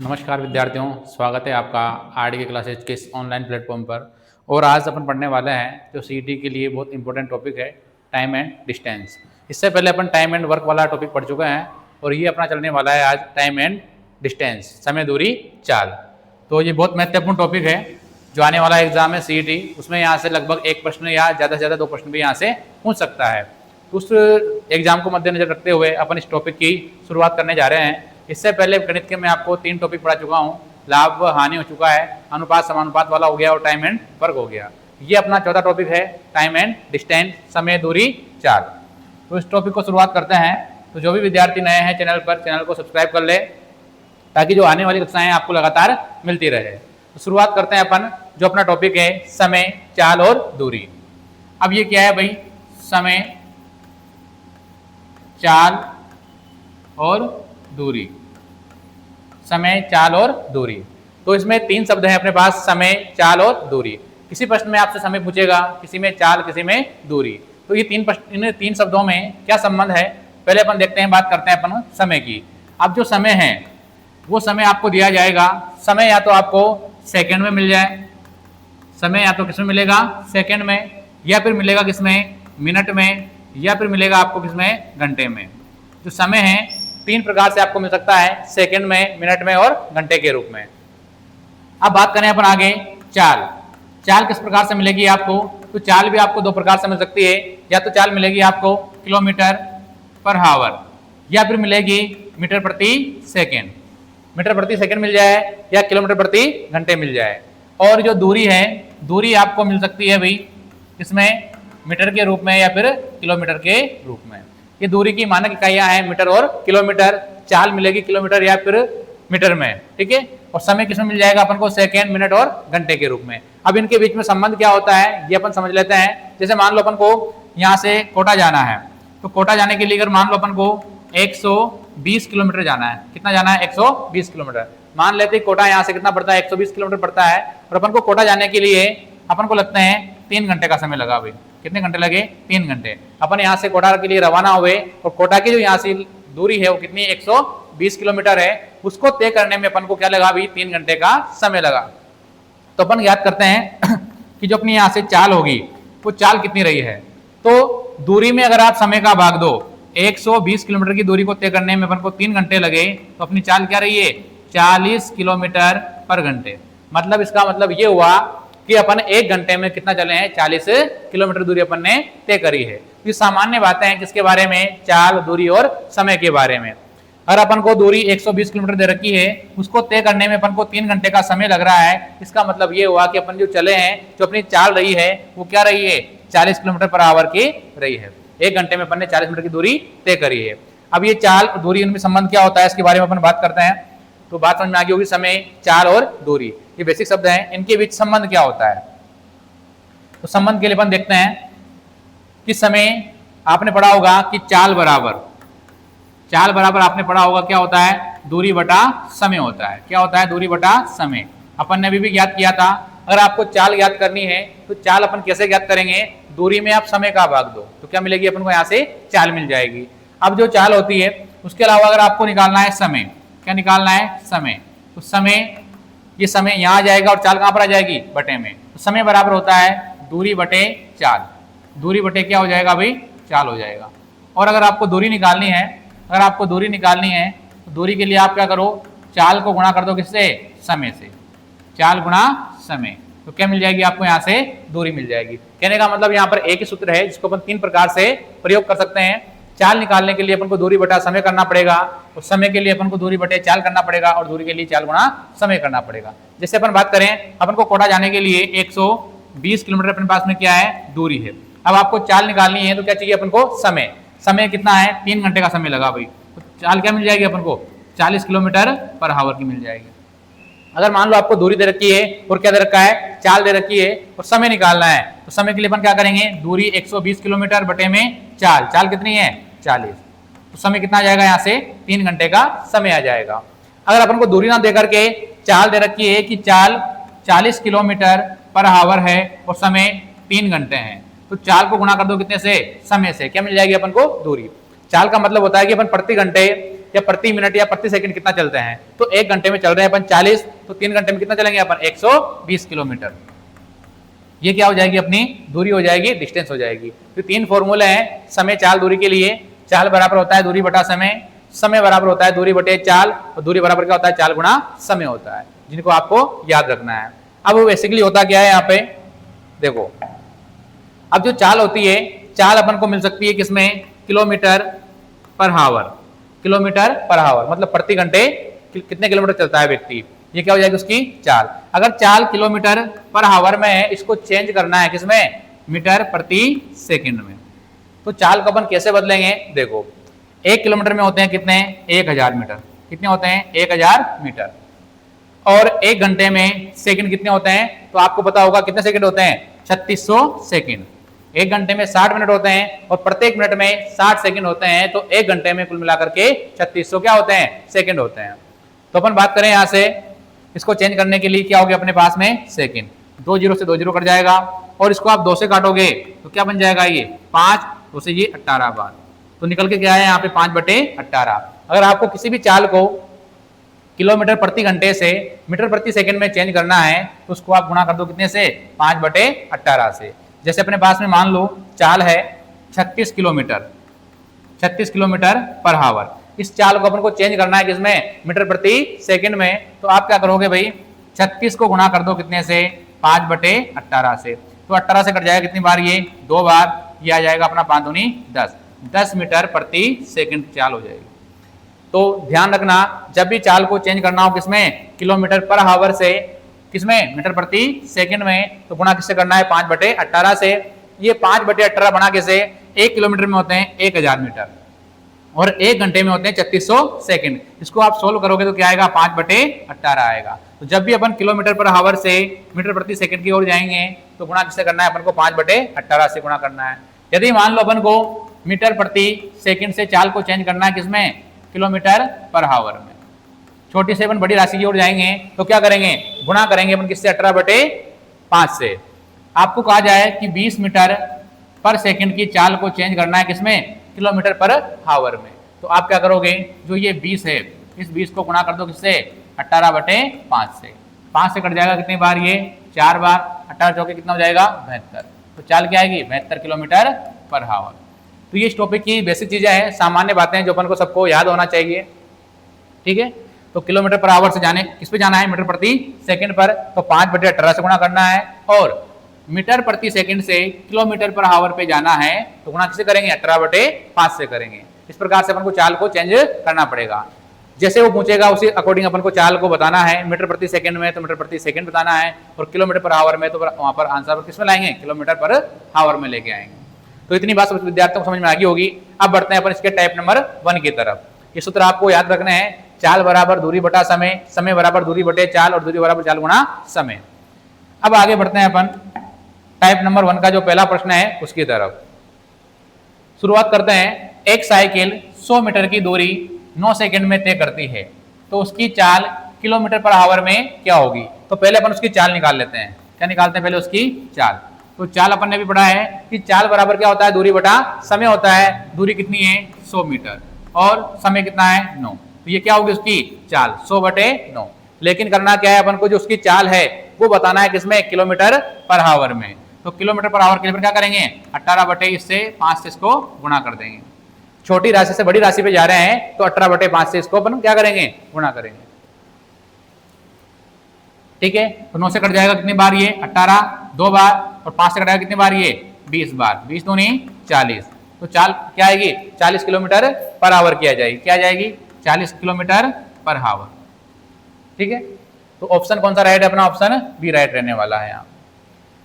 नमस्कार विद्यार्थियों, स्वागत है आपका आरडी के क्लासेज के इस ऑनलाइन प्लेटफॉर्म पर। और आज अपन पढ़ने वाले हैं जो सीईटी के लिए बहुत इंपॉर्टेंट टॉपिक है, टाइम एंड डिस्टेंस। इससे पहले अपन टाइम एंड वर्क वाला टॉपिक पढ़ चुके हैं और ये अपना चलने वाला है आज टाइम एंड डिस्टेंस, समय दूरी चाल। तो ये बहुत महत्वपूर्ण टॉपिक है जो आने वाला एग्जाम है सीईटी, उसमें यहाँ से लगभग एक प्रश्न या ज़्यादा से ज़्यादा 2 प्रश्न भी यहाँ से पूछ सकता है। उस एग्जाम को मद्देनजर रखते हुए अपन इस टॉपिक की शुरुआत करने जा रहे हैं। इससे पहले गणित के मैं आपको 3 टॉपिक पढ़ा चुका हूँ। लाभ हानि हो चुका है, अनुपात समानुपात वाला हो गया और टाइम एंड वर्क हो गया। ये अपना चौथा टॉपिक है टाइम एंड डिस्टेंस, समय दूरी चाल। तो इस टॉपिक को शुरुआत करते हैं। तो जो भी विद्यार्थी नए हैं चैनल पर, चैनल को सब्सक्राइब कर ले ताकि जो आने वाली कक्षाएं आपको लगातार मिलती रहे। तो शुरुआत करते हैं अपन, जो अपना टॉपिक है समय, चाल और दूरी। अब ये क्या है भाई, समय, चाल और दूरी, समय, चाल और दूरी। तो इसमें 3 शब्द हैं अपने पास, समय, चाल और दूरी। किसी प्रश्न में आपसे समय पूछेगा, किसी में चाल, किसी में दूरी। तो ये इन 3 शब्दों में क्या संबंध है, पहले अपन देखते हैं, बात करते हैं अपन समय की। अब जो समय है वो समय आपको दिया जाएगा। समय या तो आपको सेकंड में मिल जाए, समय या तो किसमें मिलेगा, सेकंड में, या फिर मिलेगा किसमें, मिनट में, या फिर मिलेगा आपको किसमें, घंटे में। जो समय है 3 प्रकार से आपको मिल सकता है, सेकंड में, मिनट में और घंटे के रूप में। अब बात करें अपन आगे चाल। चाल किस प्रकार से मिलेगी आपको, तो चाल भी आपको 2 प्रकार से मिल सकती है। या तो चाल मिलेगी आपको किलोमीटर पर हावर, या फिर मिलेगी मीटर प्रति सेकेंड। मीटर प्रति सेकेंड मिल जाए या किलोमीटर प्रति घंटे मिल जाए। और जो दूरी है, दूरी आपको मिल सकती है भाई इसमें मीटर के रूप में या फिर किलोमीटर के रूप में। ये दूरी की मानक इकाइयां हैं मीटर और किलोमीटर। चाल मिलेगी किलोमीटर या फिर मीटर में, ठीक है। और समय किसमें मिल जाएगा अपन को, सेकेंड, मिनट और घंटे के रूप में। अब इनके बीच में संबंध क्या होता है ये अपन समझ लेते हैं। जैसे मान लो अपन को यहाँ से कोटा जाना है, तो कोटा जाने के लिए अगर मान लो अपन को 120 किलोमीटर जाना है, कितना जाना है, 120 किलोमीटर। मान लेते हैं कोटा यहाँ से कितना पड़ता है, 120 किलोमीटर पड़ता है। और अपन को कोटा जाने के लिए अपन को लगते हैं 3 घंटे का समय लगा भाई। कितने घंटे लगे, 3 घंटे। अपन यहाँ से कोटा के लिए रवाना हुए और कोटा की जो यहाँ से दूरी है वो कितनी, 120 किलोमीटर है। उसको तय करने में अपन को क्या लगा भाई, 3 घंटे का समय लगा। तो अपन याद करते हैं कि जो अपनी यहाँ से चाल होगी वो चाल कितनी रही है। तो दूरी में अगर आप समय का भाग दो, 120 किलोमीटर की दूरी को तय करने में अपन को 3 घंटे लगे, तो अपनी चाल क्या रही है, 40 किलोमीटर पर घंटे। मतलब इसका मतलब ये हुआ कि अपन 1 घंटे में कितना चले हैं, 40 किलोमीटर दूरी अपन ने तय करी है। ये सामान्य बातें हैं किसके बारे में, चाल, दूरी और समय के बारे में। अगर अपन को दूरी 120 किलोमीटर दे रखी है, उसको तय करने में अपन को 3 घंटे का समय लग रहा है। इसका मतलब ये हुआ कि अपन जो चले हैं, जो अपनी चाल रही है वो क्या रही है, 40 किलोमीटर पर आवर की रही है। 1 घंटे में अपन ने 40 मीटर की दूरी तय करी है। अब ये चाल और दूरी, इनमें संबंध क्या होता है इसके बारे में अपन बात करते हैं। तो बात समझ में आ गई होगी, समय, चाल और दूरी, ये बेसिक शब्द हैं। इनके बीच संबंध क्या होता है, तो संबंध के लिए अपन देखते हैं कि समय आपने पढ़ा होगा कि चाल बराबर आपने पढ़ा होगा क्या होता है, दूरी बटा समय होता है। क्या होता है, दूरी बटा समय। अपन ने अभी भी ज्ञात किया था। अगर आपको चाल ज्ञात करनी है तो चाल अपन कैसे ज्ञात करेंगे, दूरी में आप समय का भाग दो तो क्या मिलेगी अपन को, यहाँ से चाल मिल जाएगी। अब जो चाल होती है उसके अलावा अगर आपको निकालना है समय, क्या निकालना है, समय, तो समय, ये समय यहाँ आ जाएगा और चाल कहाँ पर आ जाएगी, बटे में। तो समय बराबर होता है दूरी बटे चाल। दूरी बटे क्या हो जाएगा भाई, चाल हो जाएगा। और अगर आपको दूरी निकालनी है, तो दूरी के लिए आप क्या करो, चाल को गुणा कर दो किससे, समय से। चाल गुणा समय, तो क्या मिल जाएगी आपको, यहाँ से दूरी मिल जाएगी। कहने का मतलब यहाँ पर एक ही सूत्र है जिसको अपन 3 प्रकार से प्रयोग कर सकते हैं। चाल निकालने के लिए अपन को दूरी बटा समय करना पड़ेगा, और समय के लिए अपन को दूरी बटे चाल करना पड़ेगा, और दूरी के लिए चाल गुणा समय करना पड़ेगा। जैसे अपन बात करें, अपन को कोटा जाने के लिए 120 किलोमीटर अपने पास में क्या है, दूरी है। अब आपको चाल निकालनी है तो क्या चाहिए अपन को, समय। समय कितना है, 3 घंटे का समय लगा भाई। तो चाल क्या मिल जाएगी अपन को, 40 किलोमीटर पर हावर की मिल जाएगी। अगर मान लो आपको दूरी दे रखी है और क्या दे रखा है, चाल दे रखी है और समय निकालना है, तो समय के लिए अपन क्या करेंगे, दूरी 120 किलोमीटर बटे में चाल। चाल कितनी है, 40। तो समय कितना आ जाएगा, यहाँ से 3 घंटे का समय आ जाएगा। अगर अपन को दूरी ना दे करके चाल दे रखी है कि चाल 40 किलोमीटर पर हावर है और समय 3 घंटे हैं, तो चाल को गुणा कर दो कितने से, समय से, क्या मिल जाएगी अपन को, दूरी। चाल का मतलब होता है कि अपन प्रति घंटे या प्रति मिनट या प्रति सेकंड कितना चलते हैं, तो 1 घंटे में चल रहे हैं अपन 40, तो 3 घंटे में कितना चलेंगे अपन 120 किलोमीटर। ये क्या हो जाएगी अपनी दूरी हो जाएगी, डिस्टेंस हो जाएगी। तो 3 फॉर्मूले हैं समय चाल दूरी के लिए। चाल बराबर होता है दूरी बटा समय, समय बराबर होता है दूरी बटे चाल, और दूरी बराबर क्या होता है चाल गुणा समय होता है, जिनको आपको याद रखना है। अब बेसिकली होता क्या है यहाँ पे देखो, अब जो चाल होती है, चाल अपन को मिल सकती है किसमें, किलोमीटर पर हावर। किलोमीटर पर हावर मतलब प्रति घंटे कितने किलोमीटर चलता है व्यक्ति, ये क्या हो जाएगी उसकी चाल। अगर चाल किलोमीटर पर हावर में है, इसको चेंज करना है किसमें, मीटर प्रति सेकंड में। तो चाल को अपन कैसे बदलेंगे, देखो 1 किलोमीटर में होते हैं कितने, 1000 मीटर। कितने होते हैं 1000 मीटर। और 1 घंटे में सेकंड कितने होते हैं, तो आपको पता होगा कितने सेकंड होते हैं, 3600 सेकंड। 1 घंटे में 60 मिनट होते हैं और प्रत्येक मिनट में 60 सेकंड होते हैं, तो 1 घंटे में कुल मिलाकर के 3600 क्या होते हैं, सेकंड होते हैं। तो अपन बात करें यहाँ से, इसको चेंज करने के लिए क्या हो गया अपने पास में सेकंड, 2 जीरो से 2 जीरो कट जाएगा, और इसको आप 2 से काटोगे तो क्या बन जाएगा, ये 5, 2 से ये 18 बार, तो निकल के क्या है यहाँ पे 5/18। अगर आपको किसी भी चाल को किलोमीटर प्रति घंटे से मीटर प्रति सेकंड में चेंज करना है, तो उसको आप गुणा कर दो कितने से, 5/18 से। जैसे अपने पास में मान लो चाल है 36 किलोमीटर, 36 किलोमीटर पर हावर। इस चाल को अपन को चेंज करना है किसमें, मीटर प्रति सेकंड में। तो आप क्या करोगे भाई, 36 को गुणा कर दो कितने से, 5/18 से। तो 18 से कट जाएगा कितनी बार, ये 2 बार, ये आ जाएगा अपना 5 दूनी 10, 10 मीटर प्रति सेकंड चाल हो जाएगी। तो ध्यान रखना, जब भी चाल को चेंज करना हो किसमें, किलोमीटर पर हावर से किसमें, मीटर प्रति सेकंड में, तो गुणा किससे करना है, 5/18 से। ये 5/18 बना कैसे, 1 किलोमीटर में होते हैं 1000 मीटर और 1 घंटे में होते हैं 3600 सेकंड। इसको आप सोल्व करोगे तो क्या आएगा, 5/18 आएगा। तो जब भी अपन किलोमीटर पर हावर से मीटर प्रति सेकंड की ओर जाएंगे, तो गुणा किससे करना है अपन को, 5/18 से गुणा करना है। यदि मान लो अपन को मीटर प्रति सेकंड से चाल को चेंज करना है किसमें, किलोमीटर पर हावर में, छोटी से अपन बड़ी राशि की ओर जाएंगे तो क्या करेंगे, गुणा करेंगे अपन किससे, 18/5 से। आपको कहा जाए कि 20 मीटर पर सेकंड की चाल को चेंज करना है किसमें, किलोमीटर पर हावर में। तो आप क्या करोगे, जो ये 20 है, इस 20 को गुणा कर दो किससे, 18/5 से। 5 से कट जाएगा कितनी बार, ये 4 बार, 18 चौके कितना हो जाएगा, 72। तो चाल क्या आएगी, 72 किलोमीटर पर हावर। तो ये इस टॉपिक की बेसिक चीजें हैं, सामान्य बातें जो अपन को सबको याद होना चाहिए, ठीक है। तो किलोमीटर पर आवर से जाने किस पे जाना है, मीटर प्रति सेकंड पर, तो 5/18 से गुणा करना है। और मीटर प्रति सेकंड से किलोमीटर पर आवर पे जाना है, तो गुणा किसे करेंगे, 18/5 से करेंगे। इस प्रकार से अपन को चाल को चेंज करना पड़ेगा। जैसे वो पूछेगा उसी अकॉर्डिंग अपन को चाल को बताना है। मीटर प्रति सेकंड में तो मीटर प्रति सेकंड बताना है, और किलोमीटर पर आवर में तो वहां पर आंसर किस में लाएंगे, किलोमीटर पर आवर में लेके आएंगे। तो इतनी बात सब विद्यार्थियों को समझ में आ गई होगी। अब बढ़ते हैं अपन इसके टाइप नंबर 1 की तरफ। ये सूत्र आपको याद रखने हैं, चाल बराबर दूरी बटा समय, समय बराबर दूरी बटे चाल, और दूरी बराबर चाल गुणा समय। अब आगे बढ़ते हैं अपन टाइप नंबर 1 का जो पहला प्रश्न है उसकी तरफ। शुरुआत करते हैं। एक साइकिल 100 मीटर की दूरी 9 सेकंड में तय करती है, तो उसकी चाल किलोमीटर पर आवर में क्या होगी। तो पहले अपन उसकी चाल निकाल लेते हैं। क्या निकालते हैं, पहले उसकी चाल। तो चाल अपन ने भी पढ़ा है कि चाल बराबर क्या होता है, दूरी बटा समय होता है। दूरी कितनी है, 100 मीटर, और समय कितना है, 9। तो ये क्या होगी उसकी चाल, 100/9। लेकिन करना क्या है अपन को, जो उसकी चाल है वो बताना है किसमें, किलोमीटर पर आवर में। तो किलोमीटर पर आवर के लिए क्या करेंगे, 18/5 से इसको गुणा कर देंगे। छोटी राशि से बड़ी राशि पे जा रहे हैं, तो 18/5 से इसको अपन क्या करेंगे, गुणा करेंगे, ठीक है। तो 9 से कट जाएगा कितनी बार, ये 18 2 बार, और 5 से कट जाएगा कितनी बार, ये 20 बार, 20 दूनी 40। तो चाल क्या आएगी, 40 किलोमीटर पर आवर किया जाएगी, क्या जाएगी, 40 किलोमीटर पर आवर, ठीक है। तो ऑप्शन कौन सा राइट है अपना, ऑप्शन बी राइट रहने वाला है यहाँ।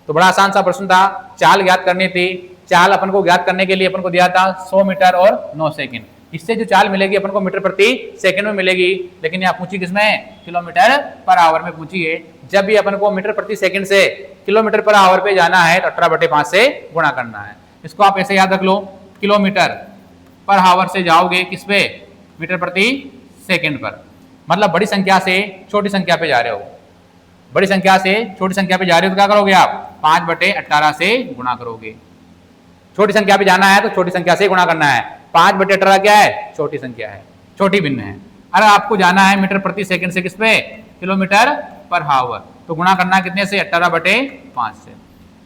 तो बड़ा आसान सा प्रश्न था, चाल ज्ञात करनी थी। चाल अपन को ज्ञात करने के लिए अपन को दिया था 100 मीटर और 9 सेकंड। इससे जो चाल मिलेगी अपन को मीटर प्रति सेकंड में मिलेगी, लेकिन यहाँ पूछी किसमें, किलोमीटर पर आवर में पूछी है। जब भी अपन को मीटर प्रति सेकंड से किलोमीटर पर आवर पे जाना है, तो 18/5 से गुणा करना है। इसको आप ऐसे याद रख लो, किलोमीटर पर आवर से जाओगे किस पे, मीटर प्रति सेकंड पर। मतलब बड़ी संख्या से छोटी संख्या पे जा रहे हो, बड़ी संख्या से छोटी संख्या पे जा रहे हो, तो क्या करोगे आप, 5/18 से गुणा करोगे। छोटी संख्या पे जाना है तो छोटी संख्या से गुणा करना है। 5/18 क्या है, छोटी संख्या है। छोटी भिन्न है। अगर आपको जाना है मीटर प्रति सेकंड से किस पे, किलोमीटर पर हावर, तो गुणा करना कितने से, 18/5 से।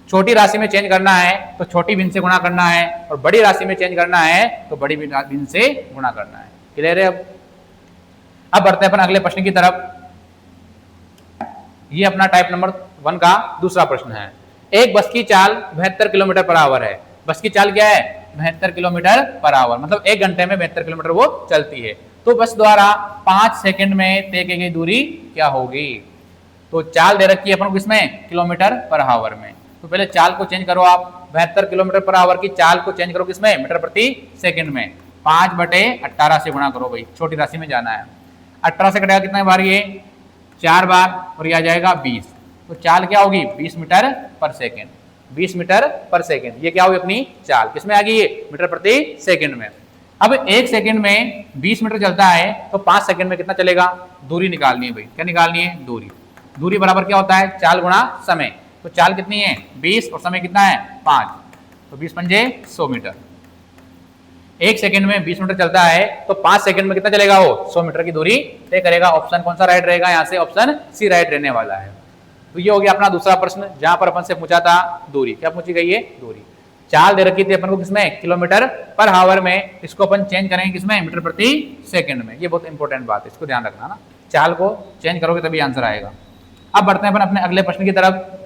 छोटी राशि में चेंज करना है तो छोटी भिन्न से गुणा करना है, और बड़ी राशि में चेंज करना है तो बड़ी भिन्न से गुणा करना है। क्लियर है? अब बढ़ते हैं अपन अगले प्रश्न की तरफ। ये अपना टाइप नंबर 1 का दूसरा प्रश्न है। एक बस की चाल 72 किलोमीटर पर आवर है। बस की चाल क्या है, 72 किलोमीटर पर आवर, मतलब 1 घंटे में 72 किलोमीटर वो चलती है। तो बस द्वारा 5 सेकंड में तय की गई दूरी क्या होगी। तो चाल दे रखी है अपन को किसमें, किलोमीटर पर आवर में। तो पहले चाल को चेंज करो आप, 72 किलोमीटर पर आवर की चाल को चेंज करो किसमें, मीटर प्रति सेकंड में। 5/18 से गुणा करो भाई, छोटी राशि में जाना है। 18 से कटेगा कितना बार, ये 4 बार, और ये आ जाएगा 20। तो चाल क्या होगी, 20 मीटर पर सेकेंड। 20 मीटर पर सेकेंड, ये क्या होगी अपनी चाल, किसमें आ गई ये, मीटर प्रति सेकेंड में। अब 1 सेकेंड में 20 मीटर चलता है तो 5 सेकेंड में कितना चलेगा, दूरी निकालनी है भाई। क्या निकालनी है, दूरी। दूरी बराबर क्या होता है, चाल गुणा समय। तो चाल कितनी है 20 और समय कितना है 5, तो 20 पंजे 100 मीटर। 1 सेकंड में 20 मीटर चलता है तो 5 सेकंड में कितना चलेगा वो, 100 मीटर की दूरी तय करेगा। ऑप्शन कौन सा राइट रहेगा, यहाँ से ऑप्शन सी राइट रहने वाला है। तो ये हो गया अपना दूसरा प्रश्न, जहां पर अपन से पूछा था दूरी। क्या पूछी गई है, दूरी। चाल दे रखी थी अपन को किसमें, किलोमीटर पर हावर में। इसको अपन चेंज करेंगे किसमें, मीटर प्रति सेकंड में। ये बहुत इंपॉर्टेंट बात है, इसको ध्यान रखना ना। चाल को चेंज करोगे तभी आंसर आएगा। अब बढ़ते हैं अपन अपने अगले प्रश्न की तरफ।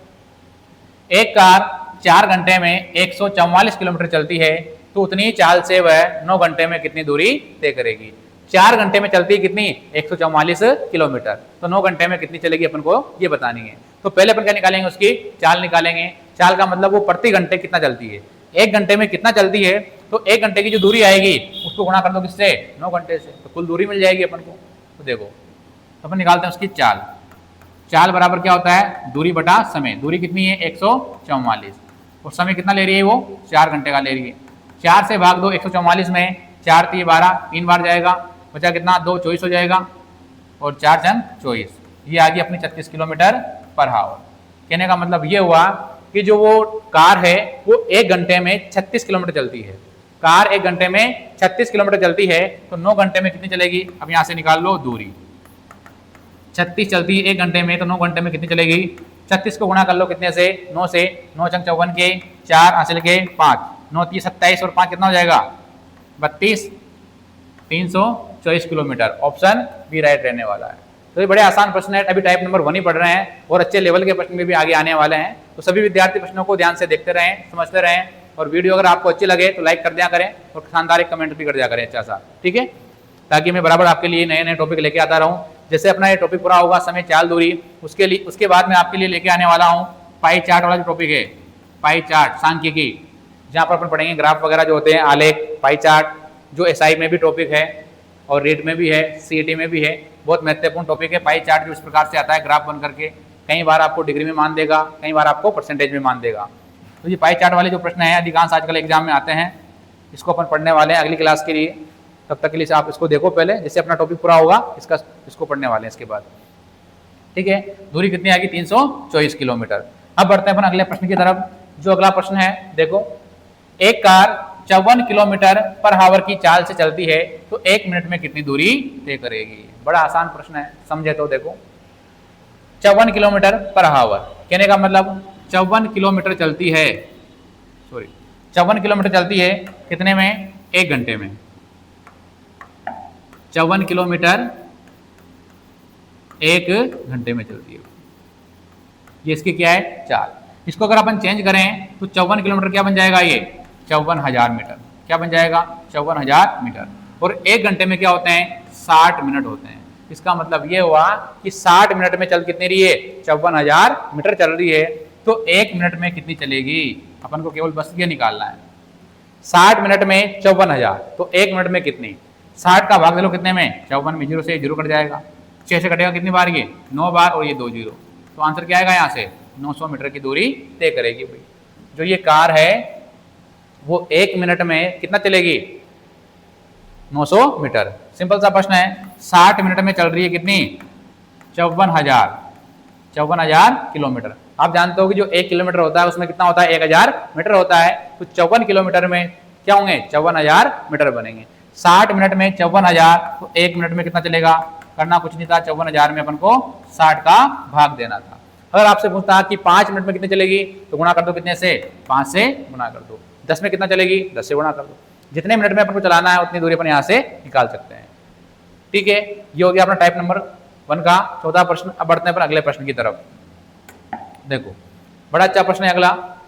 एक कार 4 घंटे में 144 किलोमीटर चलती है, तो उतनी चाल से वह 9 घंटे में कितनी दूरी तय करेगी। 4 घंटे में चलती है कितनी, 144 किलोमीटर, तो 9 घंटे में कितनी चलेगी अपन को ये बतानी है। तो पहले अपन क्या निकालेंगे, उसकी चाल निकालेंगे। चाल का मतलब वो प्रति घंटे कितना चलती है। 1 घंटे में कितना चलती है, तो 1 घंटे की जो दूरी आएगी उसको गुणा कर दो किससे, 9 घंटे से, तो कुल दूरी मिल जाएगी अपन को। तो देखो तो अपन निकालते हैं उसकी चाल। चाल बराबर क्या होता है, दूरी बटा समय। दूरी कितनी है 144, और समय कितना ले रही है वो, 4 घंटे का ले रही है। 4 से भाग दो 144 में, 4 3 12, 3 बार जाएगा, बचा कितना 2 24 हो जाएगा, और 4 4 24। ये आ गई अपनी 36 किलोमीटर पर हावर। कहने का मतलब ये हुआ कि जो वो कार है वो 1 घंटे में 36 किलोमीटर चलती है। कार 1 घंटे में 36 किलोमीटर चलती है, तो 9 घंटे में कितनी चलेगी। अब यहाँ से निकाल लो दूरी। 36 चलती है 1 घंटे में, तो 9 घंटे में कितनी चलेगी। 36 को गुणा कर लो कितने से, 9 से। 9 चंग 54 के, 4 हासिल के 5, 9 3 27, और 5 कितना हो जाएगा 32, 324 किलोमीटर। ऑप्शन बी राइट रहने वाला है। तो ये बड़े आसान प्रश्न है, अभी टाइप नंबर 1 ही पढ़ रहे हैं, और अच्छे लेवल के प्रश्न में भी आगे आने वाले हैं। तो सभी विद्यार्थी प्रश्नों को ध्यान से देखते रहें, समझते रहें, और वीडियो अगर आपको अच्छी लगे तो लाइक कर दिया करें, और शानदार एक कमेंट भी कर दिया करें अच्छा सा, ठीक है, ताकि मैं बराबर आपके लिए नए नए टॉपिक लेके आता रहूं। जैसे अपना ये टॉपिक पूरा होगा समय चाल दूरी, उसके बाद मैं आपके लिए लेके आने वाला हूँ पाई चार्ट वाला जो टॉपिक है, पाई चार्ट सांख्यिकी, जहाँ पर अपन पढ़ेंगे ग्राफ वगैरह जो होते हैं, आलेख, पाई चार्ट, जो एसआई में भी टॉपिक है और रीट में भी है, सीईटी में भी है। बहुत महत्वपूर्ण टॉपिक है पाई चार्ट, जो इस प्रकार से आता है ग्राफ बन करके। कई बार आपको डिग्री में मान देगा, कई बार आपको परसेंटेज में मान देगा। तो ये पाई चार्ट वाले जो प्रश्न है अधिकांश आजकल एग्जाम में आते हैं, इसको अपन पढ़ने वाले हैं अगली क्लास के लिए। तब तक के लिए आप इसको देखो पहले, जैसे अपना टॉपिक पूरा होगा इसको पढ़ने वाले हैं इसके बाद, ठीक है। दूरी कितनी आएगी 324 किलोमीटर। अब बढ़ते हैं अपन अगले प्रश्न की तरफ। जो अगला प्रश्न है देखो, एक कार 54 किलोमीटर पर हावर की चाल से चलती है, तो 1 मिनट में कितनी दूरी तय करेगी। बड़ा आसान प्रश्न है, समझे तो देखो। 54 किलोमीटर पर हावर कहने का मतलब 54 किलोमीटर चलती है, 54 किलोमीटर चलती है कितने में, 1 घंटे में। 54 किलोमीटर 1 घंटे में चलती है। ये इसकी क्या है, चाल। इसको अगर अपन चेंज करें तो 54 किलोमीटर क्या बन जाएगा, ये 54,000 मीटर। क्या बन जाएगा, 54,000 मीटर। और 1 घंटे में क्या होते हैं, 60 मिनट होते हैं। इसका मतलब ये हुआ कि 60 मिनट में चल कितनी रही है, 54,000 मीटर चल रही है, तो 1 मिनट में कितनी चलेगी। अपन को केवल बस ये निकालना है, 60 मिनट में 54,000, तो 1 मिनट में कितनी। 60 का भाग दे लो कितने में, 54 में 0 से 0 कट जाएगा, 6 से कटेगा कितनी बार, ये 9 बार, और ये 2 0, तो आंसर क्या आएगा यहाँ से 900 मीटर की दूरी तय करेगी भाई। जो ये कार है वो 1 मिनट में कितना चलेगी, 900 मीटर। सिंपल सा प्रश्न है, 60 मिनट में चल रही है कितनी, 54,000 किलोमीटर। आप जानते हो कि जो 1 किलोमीटर होता है उसमें कितना होता है, 1000 मीटर होता है। तो 54 किलोमीटर में क्या होंगे, 54,000 मीटर बनेंगे। 60 मिनट में 54,000, तो 1 मिनट में कितना चलेगा? करना कुछ नहीं था, 54,000 में अपन को 60 का भाग देना था। अगर आपसे पूछता कि 5 मिनट में कितनी चलेगी, तो गुणा कर दो कितने से? 5 से गुणा कर दो। 10 में कितना चलेगी? 10 से गुणा कर दो। जितने मिनट में अपन को चलाना है उतनी दूरी अपन यहाँ से निकाल सकते हैं। ठीक है, ये हो गया अपना टाइप नंबर 1 का चौथा प्रश्न। अब बढ़ते हैं अपन अगले प्रश्न की तरफ। देखो बड़ा अच्छा प्रश्न है अगला।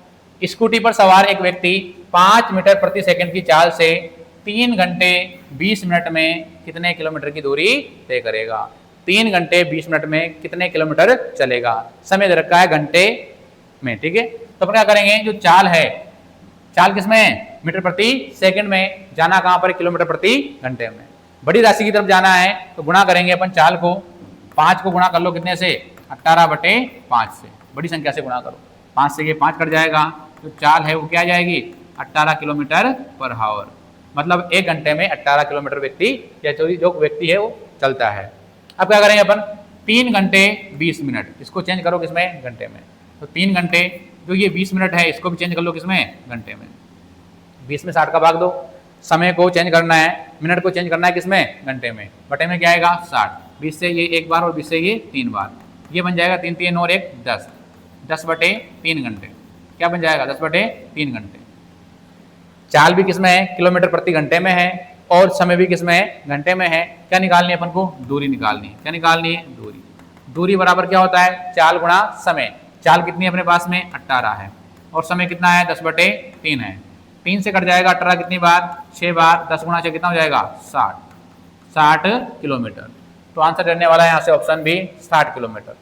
स्कूटी पर सवार एक व्यक्ति 5 मीटर प्रति सेकंड की चाल से 3 घंटे 20 मिनट में कितने किलोमीटर की दूरी तय करेगा? 3 घंटे 20 मिनट में कितने किलोमीटर चलेगा? समय दे रखा है घंटे में। ठीक है, तो अपन क्या करेंगे, जो चाल है, चाल किसमें है? मीटर प्रति सेकंड में। जाना कहां पर? किलोमीटर प्रति घंटे में। बड़ी राशि की तरफ जाना है तो गुणा करेंगे अपन चाल को। 5 को गुणा कर लो कितने से? 18/5 से। बड़ी संख्या से गुणा करो, 5 से ये 5 कट जाएगा, तो चाल है वो क्या जाएगी? 18 किलोमीटर पर आवर। मतलब 1 घंटे में 18 किलोमीटर व्यक्ति या जो व्यक्ति है वो चलता है। अब क्या करेंगे अपन? 3 घंटे 20 मिनट, इसको चेंज करो किसमें? घंटे में। तो 3 घंटे, जो ये 20 मिनट है इसको भी चेंज कर लो किसमें? घंटे में। 20 में 60 का भाग दो। समय को चेंज करना है, मिनट को चेंज करना है किसमें? घंटे में। बटे में क्या आएगा? 60। 20 से ये 1 बार और 20 से ये 3 बार, ये बन जाएगा 3 3 और 1 10। 10/3 घंटे क्या बन जाएगा? 10/3 घंटे। चाल भी किसमें है? किलोमीटर प्रति घंटे में है, और समय भी किसमें है? घंटे में है। क्या निकालनी है अपन को? दूरी निकालनी है। क्या निकालनी है? दूरी। दूरी बराबर क्या होता है? चाल गुणा समय। चाल कितनी है अपने पास में? 18 है, और समय कितना है? 10/3 है। 3 से कट जाएगा 18 कितनी बार? 6 बार। 10 गुणा 6 कितना हो जाएगा? 60 किलोमीटर। तो आंसर रहने वाला है यहाँ से ऑप्शन बी, 60 किलोमीटर।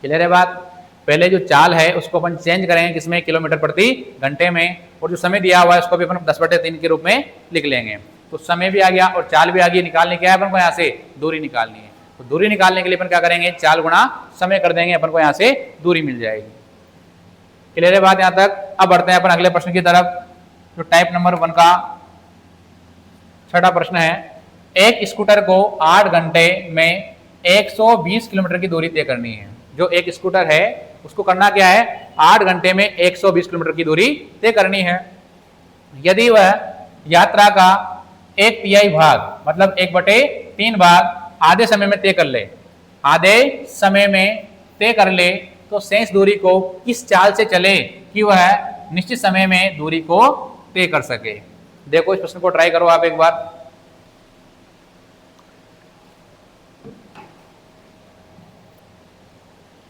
क्लियर है बात? पहले जो चाल है उसको अपन चेंज करेंगे किसमें? किलोमीटर प्रति घंटे में, और जो समय दिया हुआ है उसको भी अपन 10/3 के रूप में लिख लेंगे। तो समय भी आ गया और चाल भी आ गई। निकालने क्या है अपन को? यहाँ से दूरी निकालनी है। तो दूरी निकालने के लिए अपन क्या करेंगे? चाल गुणा समय कर देंगे, अपन को यहाँ से दूरी मिल जाएगी। क्लियर है बात यहाँ तक? अब बढ़ते हैं अपन अगले प्रश्न की तरफ, जो टाइप नंबर 1 का छठा प्रश्न है। एक स्कूटर को 8 घंटे में 120 किलोमीटर की दूरी तय करनी है। जो एक स्कूटर है उसको करना क्या है? 8 घंटे में 120 किलोमीटर की दूरी तय करनी है। यदि वह यात्रा का 1/3 भाग, मतलब 1/3 भाग आधे समय में तय कर ले, आधे समय में तय कर ले, तो शेष दूरी को किस चाल से चले कि वह निश्चित समय में दूरी को तय कर सके? देखो इस प्रश्न को ट्राई करो आप एक बार।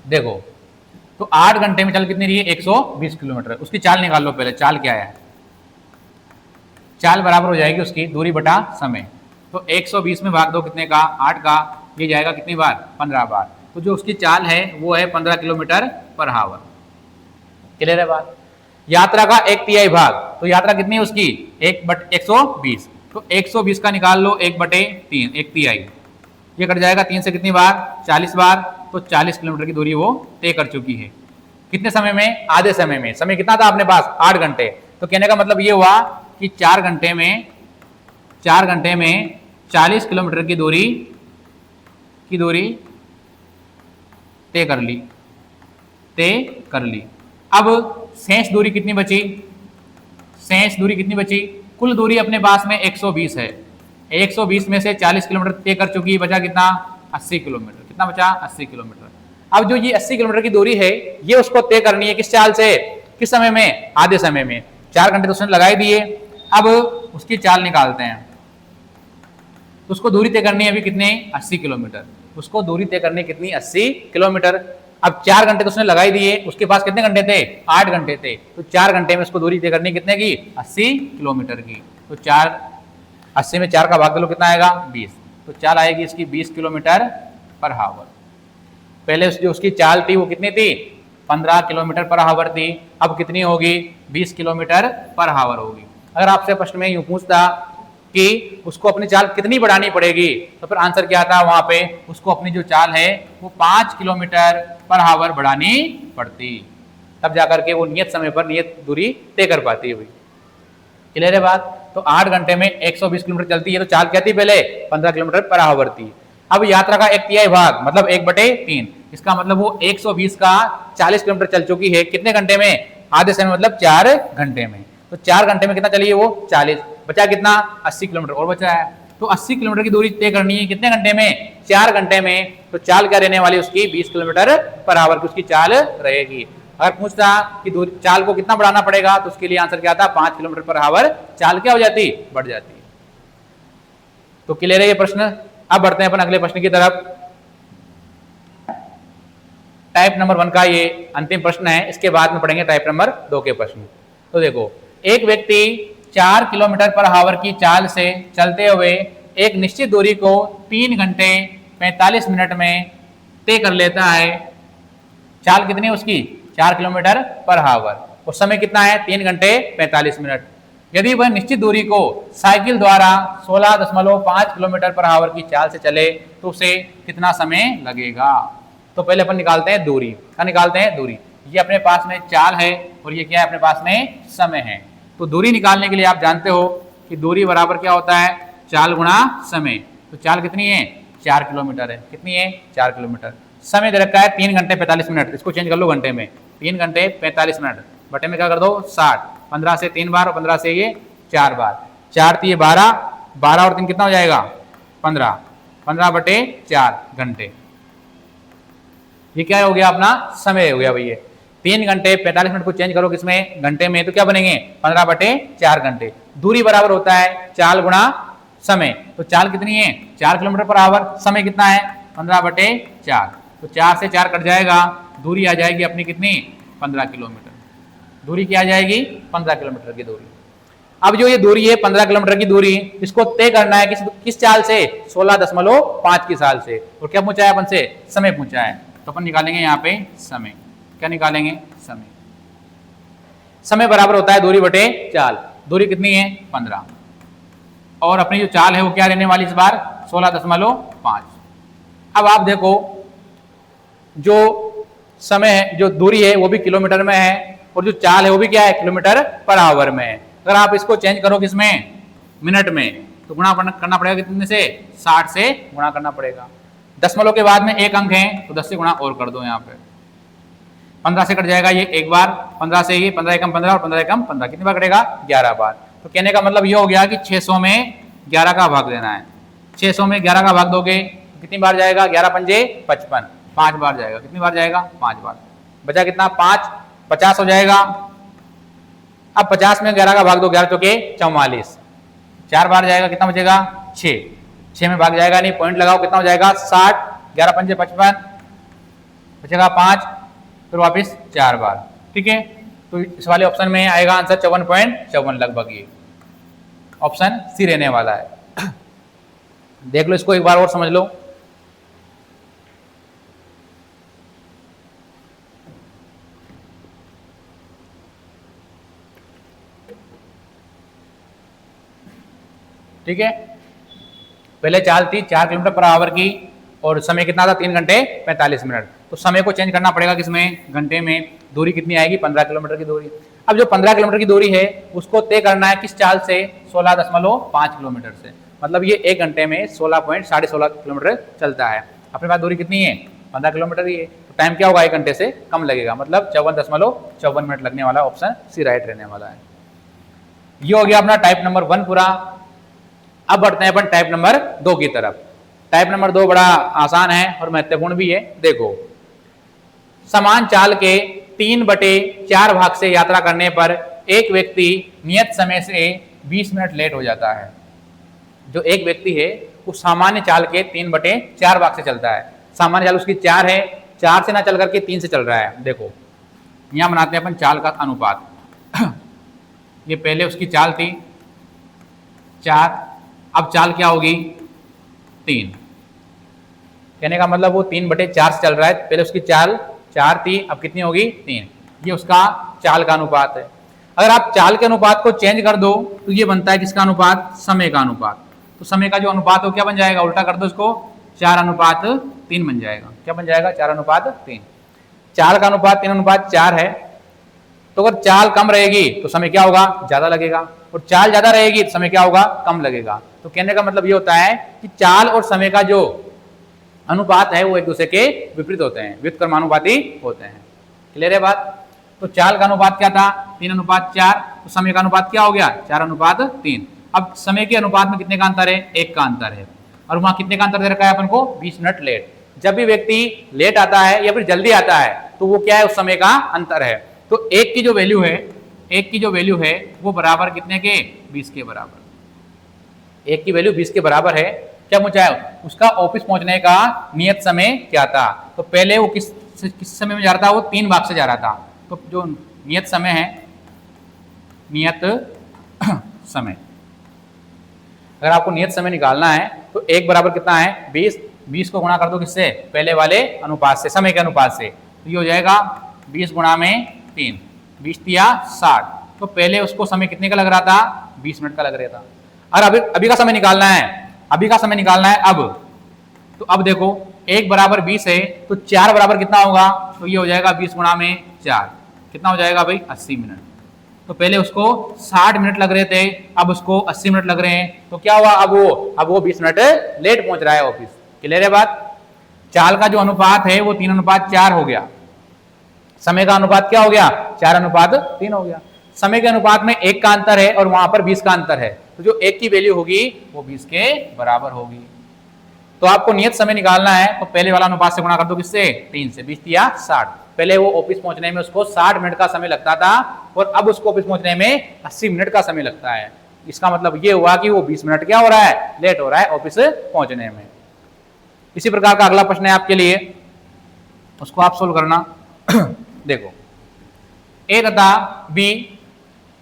देखो तो 8 घंटे में चल कितनी रही है? 120 किलोमीटर। उसकी चाल निकाल लो पहले। चाल क्या है? चाल बराबर हो जाएगी उसकी दूरी बटा समय। तो 120 में भाग दो कितने का? 8 का। ये जाएगा कितनी बार? 15 बार। तो जो उसकी चाल है वो है 15 किलोमीटर पर आवर। क्लियर है बात? यात्रा का 1/3 भाग, तो यात्रा कितनी है उसकी? 1/120। तो 120 का निकाल लो 1/3, 1/3। ये कट जाएगा 3 से कितनी बार? 40 बार। तो 40 किलोमीटर की दूरी वो तय कर चुकी है। कितने समय में? आधे समय में। समय कितना था अपने पास? 8 घंटे। तो कहने का मतलब ये हुआ कि 4 घंटे में 40 किलोमीटर की दूरी तय कर ली। अब शेष दूरी कितनी बची? शेष दूरी कितनी बची? कुल दूरी अपने पास में 120 है। 120 में से 40 किलोमीटर तय कर चुकी है, बचा कितना? 80 किलोमीटर। कितना बचा? 80 किलोमीटर। अब जो ये 80 किलोमीटर की दूरी है ये उसको तय करनी है किस चाल से? किस समय में? आधे समय में। 4 घंटे तो उसने लगाई दिए। अब उसकी चाल निकालते हैं। तो उसको दूरी तय करनी है अभी कितनी? 80 किलोमीटर। उसको दूरी तय करनी कितनी? 80 किलोमीटर। अब 4 घंटे तो उसने लगाई दिए, उसके पास कितने घंटे थे? 8 घंटे थे। तो 4 घंटे में उसको दूरी तय करनी कितने की? 80 किलोमीटर की। तो 80 में 4 का भाग दो कितना आएगा? 20। तो चाल आएगी इसकी 20 किलोमीटर पर आवर। पहले जो उसकी चाल थी वो कितनी थी? 15 किलोमीटर पर आवर थी। अब कितनी होगी? 20 किलोमीटर पर आवर होगी। अगर आपसे प्रश्न में यूं पूछता कि उसको अपनी चाल कितनी बढ़ानी पड़ेगी, तो फिर आंसर क्या था वहां पे? उसको अपनी जो चाल है वो 5 किलोमीटर पर आवर बढ़ानी पड़ती, तब जाकर के वो नियत समय पर नियत दूरी तय कर पाती है। क्लियर है बात? तो 8 घंटे में 120 किलोमीटर चलती है, तो चाल क्या थी पहले? 15 किलोमीटर पर आवर थी। अब यात्रा का 1/3 भाग, मतलब 1/3, इसका मतलब वो 120 का 40 किलोमीटर चल चुकी है। कितने घंटे में? आधे समय, मतलब 4 घंटे में। तो 4 घंटे में कितना चली है वो 40, बचा कितना 80 किलोमीटर और बचा है। तो 80 किलोमीटर की दूरी तय करनी है कितने घंटे में 4 घंटे में। तो चाल क्या रहने वाली उसकी 20 किलोमीटर पर आवर की उसकी चाल रहेगी। अगर पूछता कि दूरी चाल को कितना बढ़ाना पड़ेगा तो उसके लिए आंसर क्या था 5 किलोमीटर पर आवर चाल क्या हो जाती बढ़ जाती। तो क्लियर है ये प्रश्न। अब बढ़ते हैं अपन अगले प्रश्न की तरफ। टाइप नंबर 1 का ये अंतिम प्रश्न है, इसके बाद में पढ़ेंगे टाइप नंबर 2 के प्रश्न। तो देखो, एक व्यक्ति 4 किलोमीटर पर आवर की चाल से चलते हुए एक निश्चित दूरी को 3 घंटे 45 मिनट में तय कर लेता है। चाल कितनी है उसकी 4 किलोमीटर पर आवर, उस समय कितना है 3 घंटे 45 मिनट। यदि वह निश्चित दूरी को साइकिल द्वारा 16.5 किलोमीटर पर आवर की चाल से चले तो उसे कितना समय लगेगा। तो पहले अपन निकालते हैं दूरी। क्या निकालते हैं दूरी। ये अपने पास में चाल है और ये क्या है अपने पास में समय है। तो दूरी निकालने के लिए आप जानते हो कि दूरी बराबर क्या होता है चाल गुणा समय। तो चाल कितनी है 4 किलोमीटर है। कितनी है 4 किलोमीटर। समय दे रखा है 3 घंटे 45 मिनट, इसको चेंज कर लो घंटे में। 3 घंटे 45 मिनट बटे में क्या कर दो 60, 15 से 3 बार और 15 से ये 4 बार, 4 3 12, 12 और 3 कितना हो जाएगा 15, 15 बटे 4 घंटे। ये क्या हो गया अपना समय हो गया भैया। 3 घंटे 45 मिनट को चेंज करो किसमें घंटे में तो क्या बनेंगे 15 बटे 4 घंटे। दूरी बराबर होता है चाल गुणा समय। तो चाल कितनी है 4 किलोमीटर पर आवर, समय कितना है 15 बटे 4। तो 4 से 4 कट जाएगा, दूरी आ जाएगी अपनी कितनी 15 किलोमीटर। दूरी क्या आ जाएगी 15 किलोमीटर की दूरी। अब जो ये दूरी है 15 किलोमीटर की दूरी, इसको तय करना है किस चाल से 16.5 की चाल से। और क्या पूछा है अपन से समय पूछा है। तो अपन निकालेंगे यहाँ पे समय। क्या निकालेंगे समय। समय बराबर होता है दूरी बटे चाल। दूरी कितनी है 15 और अपनी जो चाल है वो क्या रहने वाली इस बार 16.5। अब आप देखो जो समय है जो दूरी है वो भी किलोमीटर में है और जो चाल है वो भी क्या है किलोमीटर पर आवर में है। अगर आप इसको चेंज करो किसमें मिनट में तो गुणा करना पड़ेगा कितने से 60 से गुणा करना पड़ेगा। दशमलव के बाद में एक अंक है तो 10 से गुणा और कर दो। यहाँ पे 15 से कट जाएगा ये एक बार, 15 से ये 15 एकम 15 और 15 एकम 15 कितनी बार कटेगा 11 बार। तो कहने का मतलब ये हो गया कि 600 में 11 का भाग देना है। 600 में 11 का भाग दोगे कितनी बार जाएगा 11 पंजे 55, 5 बार जाएगा। कितनी बार जाएगा 5 बार। बचा कितना 5, 50 हो जाएगा। अब 50 में 11 का भाग दो 11 चौके 44, 4 बार जाएगा कितना बचेगा 6, 6 में भाग जाएगा नहीं, पॉइंट लगाओ कितना हो जाएगा 60, 11 पंजे 55, बचेगा 5, फिर वापस 4 बार। ठीक है, तो इस वाले ऑप्शन में आएगा आंसर 54.54 लगभग। ये ऑप्शन सी रहने वाला है। देख लो इसको एक बार और समझ लो। ठीक है, पहले चाल थी 4 किलोमीटर पर आवर की और समय कितना था 3 घंटे 45 मिनट। तो समय को चेंज करना पड़ेगा किसमें घंटे में। दूरी कितनी आएगी 15 किलोमीटर की दूरी। अब जो 15 किलोमीटर की दूरी है उसको तय करना है किस चाल से 16.5 किलोमीटर से। मतलब ये 1 घंटे में 16.16 किलोमीटर चलता है। अपने पास दूरी कितनी है 15 किलोमीटर ही है। तो टाइम क्या होगा 1 घंटे से कम लगेगा, मतलब 54.54 मिनट लगने वाला। ऑप्शन सी राइट रहने वाला है। ये हो गया अपना टाइप नंबर 1 पूरा। अब बढ़ते हैं अपन टाइप नंबर 2 की तरफ। टाइप नंबर 2 बड़ा आसान है और महत्वपूर्ण भी है। देखो, समान चाल के 3/4 भाग से यात्रा करने पर एक व्यक्ति नियत समय से 20 मिनट लेट हो जाता है। जो एक व्यक्ति है वो सामान्य चाल के 3/4 भाग से चलता है। सामान्य चाल उसकी 4 है, 4 से ना चल करके 3 से चल रहा है। देखो यहां बनाते हैं अपन चाल का अनुपात। ये पहले उसकी चाल थी 4, अब चाल क्या होगी 3। कहने का मतलब वो 3/4 से चल रहा है। पहले उसकी चाल 4 थी, अब कितनी होगी 3। ये उसका चाल का अनुपात है। अगर आप चाल के अनुपात को चेंज कर दो तो ये बनता है किसका अनुपात समय का अनुपात। तो समय का जो अनुपात हो क्या बन जाएगा, उल्टा कर दो इसको 4:3 बन जाएगा। क्या बन जाएगा 4:3। चाल का अनुपात 3:4 है। तो अगर चाल कम रहेगी तो समय क्या होगा ज्यादा लगेगा और चाल ज्यादा रहेगी तो समय क्या होगा कम लगेगा। तो कहने का मतलब ये होता है कि चाल और समय का जो अनुपात है वो एक दूसरे के विपरीत होते हैं, व्युत्क्रमानुपाती होते हैं। क्लियर है बात। तो चाल का अनुपात क्या था 3:4, तो समय का अनुपात क्या हो गया 4:3। अब समय के अनुपात में कितने का अंतर है 1 का अंतर है, और वहां कितने का अंतर दे रखा है अपन को 20 मिनट लेट। जब भी व्यक्ति लेट आता है या फिर जल्दी आता है तो वो क्या है उस समय का अंतर है। तो एक की जो वैल्यू है वो बराबर कितने के 20 के बराबर। एक की वैल्यू 20 के बराबर है। क्या पूछा है उसका ऑफिस पहुंचने का नियत समय क्या था। तो पहले वो किस समय में जा रहा था, वो 3 भाग से जा रहा था। तो जो नियत समय है, नियत समय, अगर आपको नियत समय निकालना है तो एक बराबर कितना है 20, 20 को गुणा कर दो किससे पहले वाले अनुपात से, समय के अनुपात से। तो ये हो जाएगा 20 गुणा में 3, 20 तिया 60। तो पहले उसको समय कितने का लग रहा था 20 मिनट का लग रहा था। और अभी का समय निकालना है, अभी का समय निकालना है अब। तो अब देखो 1 बराबर 20 है तो 4 बराबर कितना होगा, तो ये हो जाएगा 20 गुणा में 4, कितना हो जाएगा भाई 80 मिनट। तो पहले उसको 60 मिनट लग रहे थे, अब उसको 80 मिनट लग रहे हैं। तो क्या हुआ अब वो 20 मिनट लेट पहुंच रहा है ऑफिस। क्लियर है बात। चाल का जो अनुपात है वो 3:4 हो गया, समय का अनुपात क्या हो गया 4:3 हो गया। समय के अनुपात में 1 का अंतर है और वहां पर 20 का अंतर है, तो जो 1 की वैल्यू होगी वो 20 के बराबर होगी। तो आपको नियत समय निकालना है तो पहले वाला अनुपात से गुणा कर दो किससे 3 से, 20 तिया 60। पहले वो ऑफिस पहुंचने में उसको 60 मिनट का समय लगता था और अब उसको ऑफिस पहुंचने में 80 मिनट का समय लगता है। इसका मतलब ये हुआ कि वो 20 मिनट क्या हो रहा है लेट हो रहा है ऑफिस पहुंचने में। इसी प्रकार का अगला प्रश्न है आपके लिए, उसको आप सोल्व करना। देखो ए तथा बी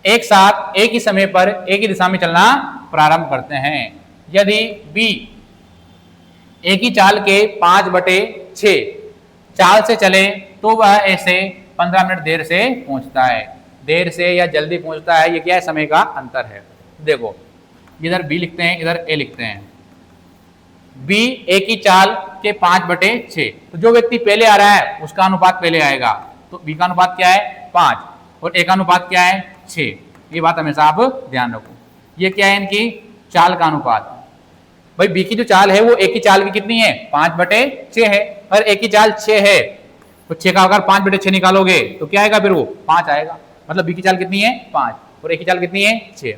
एक साथ एक ही समय पर एक ही दिशा में चलना प्रारंभ करते हैं। यदि बी एक ही चाल के 5/6 चाल से चले तो वह ऐसे 15 मिनट देर से पहुंचता है। देर से या जल्दी पहुंचता है, ये क्या है समय का अंतर है। देखो इधर बी लिखते हैं, इधर ए लिखते हैं। बी एक ही चाल के 5/6, तो जो व्यक्ति पहले आ रहा है उसका अनुपात पहले आएगा। तो बी का अनुपात क्या है 5 और ए का अनुपात क्या है 6। ये बात हमेशा आप ध्यान रखो। ये क्या है इनकी चाल का अनुपात। भाई बी की जो चाल है वो एक ही चाल की कितनी है 5/6 है, और एक ही चाल 6 है तो 6 का अगर 5/6 निकालोगे तो क्या आएगा फिर वो 5 आएगा। मतलब बी की चाल कितनी है 5 और एक ही चाल कितनी है 6।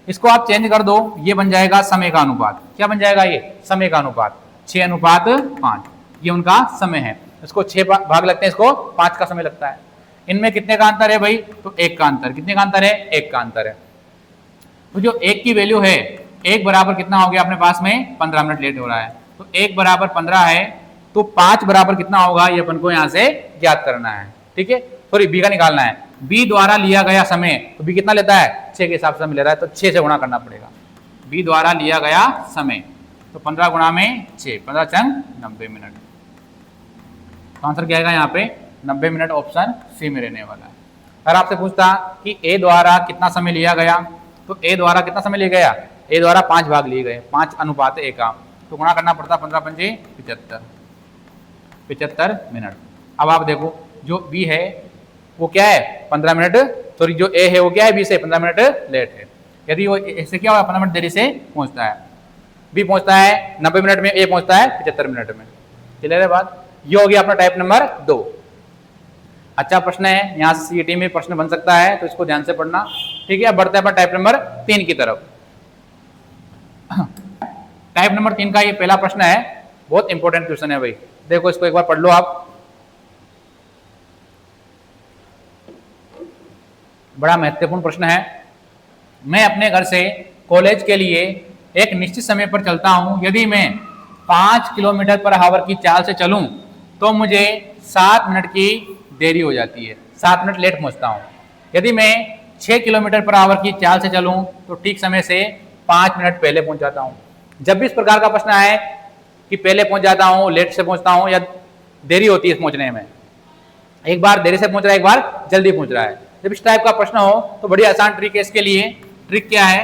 इसको आप चेंज कर दो, ये बन जाएगा समय का अनुपात। क्या बन जाएगा ये समय का अनुपात 6:5, ये उनका समय है। इसको 6 भाग लगते हैं, इसको 5 का समय लगता है। इनमें कितने का अंतर है भाई, तो 1 का अंतर। कितने का अंतर है 1 का अंतर है। तो जो 1 की वैल्यू है 1 बराबर कितना हो गया अपने पास में 15 मिनट लेट हो रहा है। तो 1 बराबर 15 है तो 5 बराबर कितना होगा ये अपन को यहां से ज्ञात करना है। ठीक है, सॉरी बी का निकालना है। बी द्वारा लिया गया समय, तो बी कितना लेता है 6 के हिसाब से ले रहा है, तो 6 से गुणा करना पड़ेगा। बी द्वारा लिया गया समय, तो 15 गुणा में 6, 15 चंग 90 मिनट। तो आंसर क्या आएगा यहाँ पे 90 मिनट, ऑप्शन सी में रहने वाला है। अगर आपसे पूछता कि ए द्वारा कितना समय लिया गया, तो ए द्वारा कितना समय लिया गया, ए द्वारा 5 भाग लिए गए, 5:1 का, तो गुणा करना पड़ता 15×5 75 मिनट। अब आप देखो जो बी है वो क्या है 15 मिनट, सॉरी जो ए है वो क्या है बी से 15 मिनट लेट है। यदि वो ऐसे क्या होगा 15 मिनट देरी से पहुंचता है, बी पहुंचता है 90 मिनट में, ए पहुंचता है 75 मिनट में। क्लियर है बात। ये हो गया अपना टाइप नंबर 2। अच्छा प्रश्न है, यहाँ से सीईटी में प्रश्न बन सकता है, तो इसको ध्यान से पढ़ना। ठीक है, अब बढ़ते हैं अपन टाइप नंबर 3 की तरफ। टाइप नंबर 3 का ये पहला प्रश्न है, बहुत इंपॉर्टेंट क्वेश्चन है भाई। देखो इसको एक बार पढ़ लो आप, बड़ा महत्वपूर्ण प्रश्न है। मैं अपने घर से कॉलेज के लिए एक निश्चित समय पर चलता हूं। यदि मैं 5 किलोमीटर पर आवर की चाल से चलूं तो मुझे 7 मिनट की देरी हो जाती है, 7 मिनट लेट पहुंचता हूं। यदि मैं 6 किलोमीटर पर आवर की चाल से चलूं तो ठीक समय से 5 मिनट पहले पहुंच जाता हूं। जब भी इस प्रकार का प्रश्न आए कि पहले पहुंच जाता हूं, लेट से पहुंचता हूं या देरी होती है पहुंचने में, एक बार देरी से पहुंच रहा है, एक बार जल्दी पहुंच रहा है, जब इस टाइप का प्रश्न हो तो बड़ी आसान ट्रिक है इसके लिए। ट्रिक क्या है,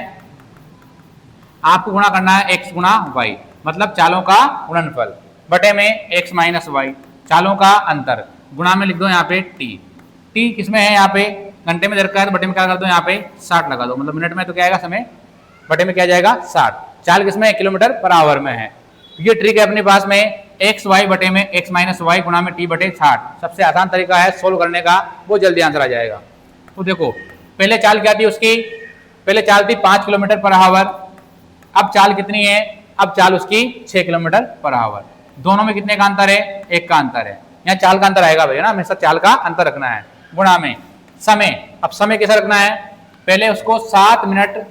आपको गुणा करना है x गुणा y, मतलब चालों का गुणनफल, बटे में x माइनस वाई, चालों का अंतर, गुणा में लिख दो यहाँ पे t। t किसमें है यहाँ पे घंटे में दे रखा है, तो बटे में क्या कर दो यहाँ पे 60 लगा दो, मतलब मिनट में तो क्या आएगा समय, बटे में क्या जाएगा 60। चाल किसमें किलोमीटर पर आवर में है। ये ट्रिक है अपने पास में, एक्स वाई बटे में एक्स माइनस वाई गुणा में टी बटे 60 सबसे आसान तरीका है सोल्व करने का, वो जल्दी आंसर आ जाएगा। तो देखो पहले चाल क्या थी उसकी, पहले चाल थी 5 किलोमीटर पर आवर, अब चाल कितनी है, अब चाल उसकी 6 किलोमीटर पर आवर। दोनों में कितने का अंतर है, 1 का अंतर है। यहाँ चाल का अंतर आएगा भैया ना, हमेशा चाल का अंतर रखना है। गुणा में समय, अब समय कैसा रखना है, पहले उसको 7 मिनट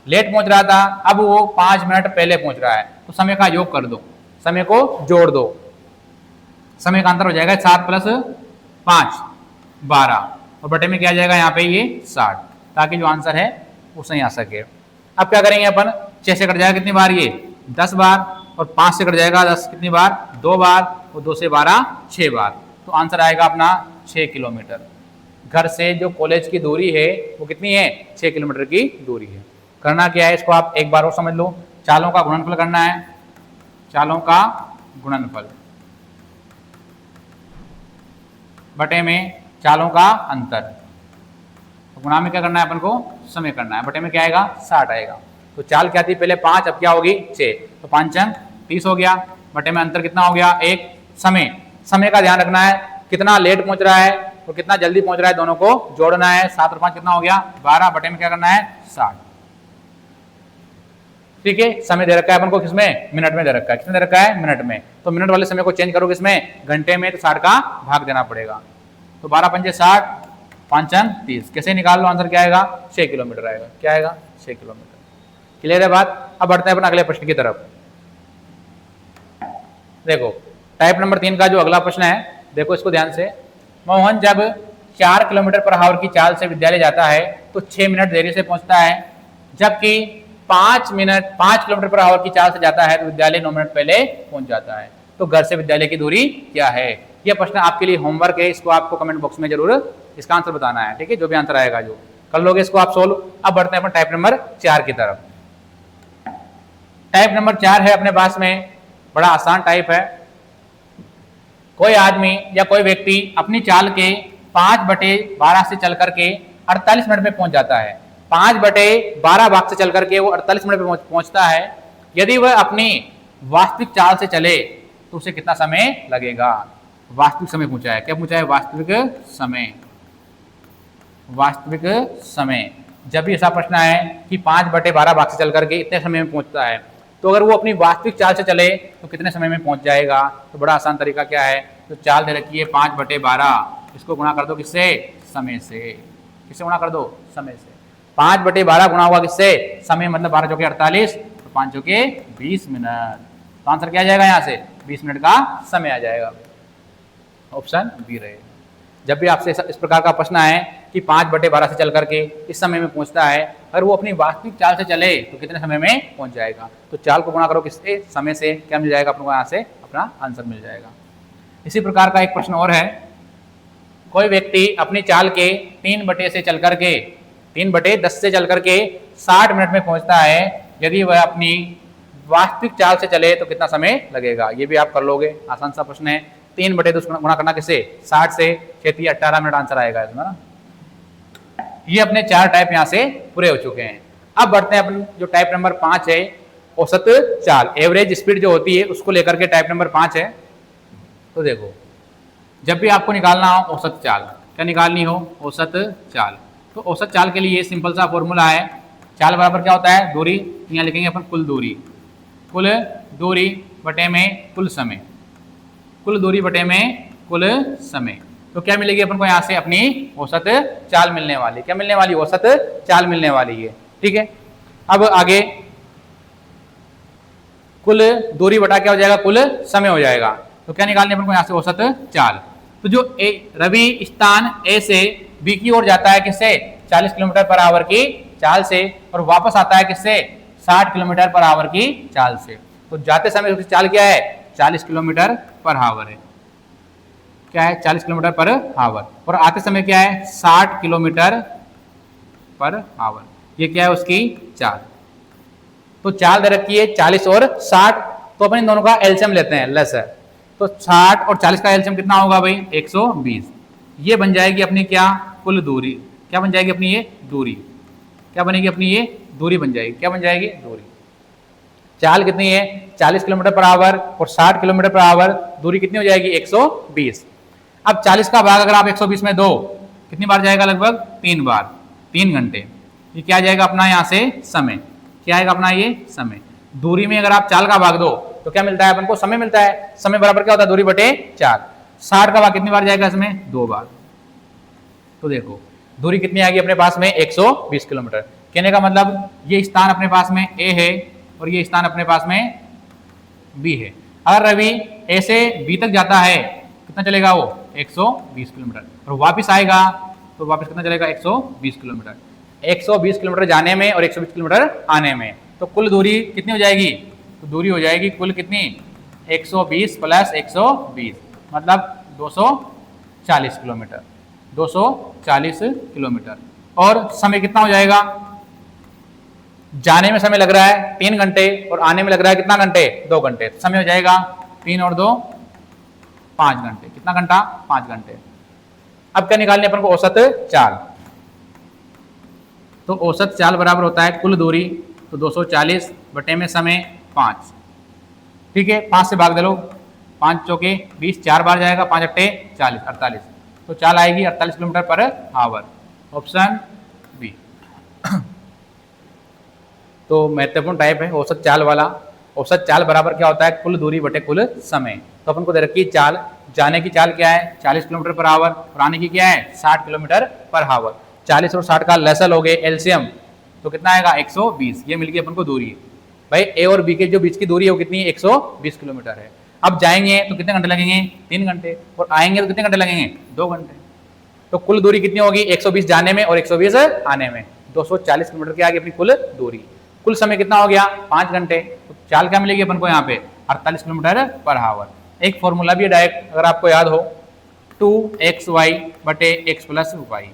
लेट पहुंच रहा था, अब वो 5 मिनट पहले पहुंच रहा है, तो समय का योग कर दो, समय को जोड़ दो, समय का अंतर हो जाएगा 7 प्लस 5 12 और बटे में क्या आ जाएगा यहाँ पे ये 60, ताकि जो आंसर है वो सही आ सके। अब क्या करेंगे अपन, 6 से कट जाएगा कितनी बार, ये 10 बार, और 5 से कट जाएगा 10 कितनी बार, 2 बार, और 2 से 12 6 बार। तो आंसर आएगा अपना 6 किलोमीटर। घर से जो कॉलेज की दूरी है वो कितनी है, 6 किलोमीटर की दूरी है। करना क्या है, इसको आप एक बार और समझ लो, चालों का गुणनफल करना है, चालों का गुणनफल बटे में चालों का अंतर, तो गुणा में क्या करना है अपन को, समय करना है, बटे में क्या आएगा 60 आएगा। तो चाल क्या थी पहले 5, अब क्या होगी 6, तो 5 अंक 30 हो गया, बटे में अंतर कितना हो गया 1। समय, समय का ध्यान रखना है, कितना लेट पहुंच रहा है और कितना जल्दी पहुंच रहा है, दोनों को जोड़ना है। 7 और 5 कितना हो गया 12, बटे में क्या करना है 60। ठीक है, समय दे रखा है अपन को किसमें, मिनट में दे रखा है, किसमें दे रखा है, मिनट में। तो मिनट वाले समय को चेंज करो किसमें, घंटे में, तो 60 का भाग देना पड़ेगा। तो 12 पंजे 60, 5 अंक 30, कैसे निकाल लो, आंसर क्या आएगा 6 किलोमीटर आएगा। क्या आएगा 6 किलोमीटर। क्लियर है बात। अब बढ़ते हैं अपन अगले प्रश्न की तरफ। देखो टाइप नंबर 3 का जो अगला प्रश्न है, देखो इसको ध्यान से। मोहन जब 4 किलोमीटर पर आवर की चाल से विद्यालय जाता है तो 6 मिनट देरी से पहुंचता है, जबकि 5 किलोमीटर पर आवर की चाल से जाता है तो विद्यालय 9 मिनट पहले पहुंच जाता है। तो घर से विद्यालय की दूरी क्या है। यह प्रश्न आपके लिए होमवर्क है, इसको आपको कमेंट बॉक्स में जरूर इसका आंसर बताना है। ठीक है, जो भी आंसर आएगा जो कर लोगे इसको आप सोल्व। अब बढ़ते हैं अपन टाइप नंबर 4 की तरफ। टाइप नंबर 4 है अपने पास में, बड़ा आसान टाइप है। कोई आदमी या कोई व्यक्ति अपनी चाल के 5/12 से चल करके 48 मिनट में पहुंच जाता है। 5/12 भाग से चल करके वो 48 मिनट में पहुंचता है। यदि वह अपनी वास्तविक चाल से चले तो उसे कितना समय लगेगा। वास्तविक समय पूछा है, क्या पूछा है, वास्तविक समय। वास्तविक समय, जब भी ऐसा प्रश्न है कि 5/12 भाग से चल करके इतने समय में पहुंचता है, तो अगर वो अपनी वास्तविक चाल से चले तो कितने समय में पहुंच जाएगा। तो बड़ा आसान तरीका क्या है, तो चाल दे रखी है 5/12, इसको गुणा कर दो किससे, समय से। किससे गुणा कर दो, समय से। 5/12 गुणा हुआ किससे, समय, मतलब 12 चौके 48, तो 5 चौके 20 मिनट। तो आंसर क्या आ जाएगा यहाँ से, 20 मिनट का समय आ जाएगा। ऑप्शन बी रहेगा। जब भी आपसे इस प्रकार का प्रश्न आए कि 5/12 से चल करके इस समय में पहुंचता है, अगर वो अपनी वास्तविक चाल से चले तो कितने समय में पहुंच जाएगा। तो चाल को गुणा करो किससे, समय से, क्या मिल जाएगा आपको, यहाँ से अपना आंसर मिल जाएगा। इसी प्रकार का एक प्रश्न और है। कोई व्यक्ति अपनी चाल के 3/10 से चल करके 3/10 से चल करके 60 मिनट में पहुंचता है। यदि वह अपनी वास्तविक चाल से चले तो कितना समय लगेगा। ये भी आप कर लोगे, आसान सा प्रश्न है। 3/10 गुणा करना किससे, 60 से, 6 18 मिनट आंसर आएगा इसमें ना। ये अपने 4 टाइप यहाँ से पूरे हो चुके हैं। अब बढ़ते हैं अपन जो टाइप नंबर 5 है, औसत चाल, एवरेज स्पीड जो होती है उसको लेकर के टाइप नंबर 5 है। तो देखो जब भी आपको निकालना हो औसत चाल, क्या निकालनी हो, औसत चाल, तो औसत चाल के लिए सिंपल सा फॉर्मूला है। चाल बराबर क्या होता है, दूरी, यहाँ लिखेंगे अपन कुल दूरी, कुल दूरी बटे में कुल समय, कुल दूरी बटे में कुल समय। तो क्या मिलेगी अपन को यहाँ से, अपनी औसत चाल मिलने वाली। क्या मिलने वाली, औसत चाल मिलने वाली है। ठीक है, अब आगे कुल दूरी बटा क्या हो जाएगा, कुल समय हो जाएगा। तो क्या निकालनी अपन को यहाँ से, औसत चाल। तो जो रवि स्थान ए से बी की ओर जाता है किससे, 40 किलोमीटर पर आवर की चाल से, और वापस आता है किससे, 60 किलोमीटर पर आवर की चाल से। तो जाते समय उसकी चाल क्या है, 40 किलोमीटर पर आवर है। क्या है, 40 किलोमीटर पर आवर, और आते समय क्या है, 60 किलोमीटर पर आवर। ये क्या है उसकी चाल। तो चाल दे रखी है 40 और 60, तो अपन इन दोनों का एलसीएम लेते हैं, लेसर। तो 60 और 40 का एलसीएम कितना होगा भाई, 120। ये बन जाएगी अपनी क्या, कुल दूरी। क्या बन जाएगी अपनी ये दूरी, क्या बनेगी अपनी ये दूरी बन जाएगी, क्या बन जाएगी, दूरी। चाल कितनी है 40 किलोमीटर पर आवर और 60 किलोमीटर पर आवर, दूरी कितनी हो जाएगी 120। अब 40 का भाग अगर आप 120 में दो, कितनी बार जाएगा, लगभग 3 बार, 3 घंटे। ये क्या जाएगा अपना यहाँ से समय, क्या आएगा अपना ये समय। दूरी में अगर आप चाल का भाग दो तो क्या मिलता है अपन को, समय मिलता है। समय बराबर क्या होता है, दूरी बटे 4। 60 का भाग कितनी बार जाएगा इसमें, 2 बार। तो देखो दूरी कितनी आ गई अपने पास में 120 किलोमीटर। कहने का मतलब ये स्थान अपने पास में ए है और ये स्थान अपने पास में बी है। अगर रवि ए से बी तक जाता है कितना चलेगा वो 120 किलोमीटर, और वापस आएगा तो वापस कितना चलेगा 120 किलोमीटर। 120 किलोमीटर जाने में और 120 किलोमीटर आने में, तो कुल दूरी कितनी हो जाएगी, तो दूरी हो जाएगी कुल कितनी 120 प्लस 120 मतलब 240 किलोमीटर, 240 किलोमीटर। और समय कितना हो जाएगा, जाने में समय लग रहा है 3 घंटे और आने में लग रहा है कितना घंटे, 2 घंटे। तो समय हो जाएगा 3 और 2 5 घंटे। कितना घंटा, 5 घंटे। अब क्या निकालनी है अपन को, औसत चाल। तो औसत चाल बराबर होता है कुल दूरी, तो 240 बटे में समय 5। ठीक है, 5 से भाग दे लो, 5 चौके 20, 4 बार जाएगा, 5 अट्टे 40, 48। तो चाल आएगी 48 kilometre per hour, option B. तो महत्वपूर्ण टाइप है औसत चाल वाला। औसत चाल बराबर क्या होता है, कुल दूरी बटे कुल समय। तो अपन को दे रखी चाल, जाने की चाल क्या है 40 किलोमीटर पर आवर और आने की क्या है 60 किलोमीटर पर आवर। 40 और 60 का लसल हो गए एलसीएम, तो कितना आएगा 120। ये मिल गई अपन को दूरी। भाई ए और बी के जो बीच की दूरी है वो कितनी है 120 किलोमीटर है। अब जाएंगे तो कितने घंटे लगेंगे, 3 घंटे, और आएंगे तो कितने घंटे लगेंगे, 2 घंटे। तो कुल दूरी कितनी होगी 120 जाने में और 120 आने में, 240 किलोमीटर की आगे अपनी कुल दूरी। कुल समय कितना हो गया 5 घंटे। तो चाल क्या मिलेगी अपन को यहाँ पे 48 किलोमीटर पर आवर। एक फॉर्मूला भी डायरेक्ट अगर आपको याद हो 2xy बटे x प्लस वाई,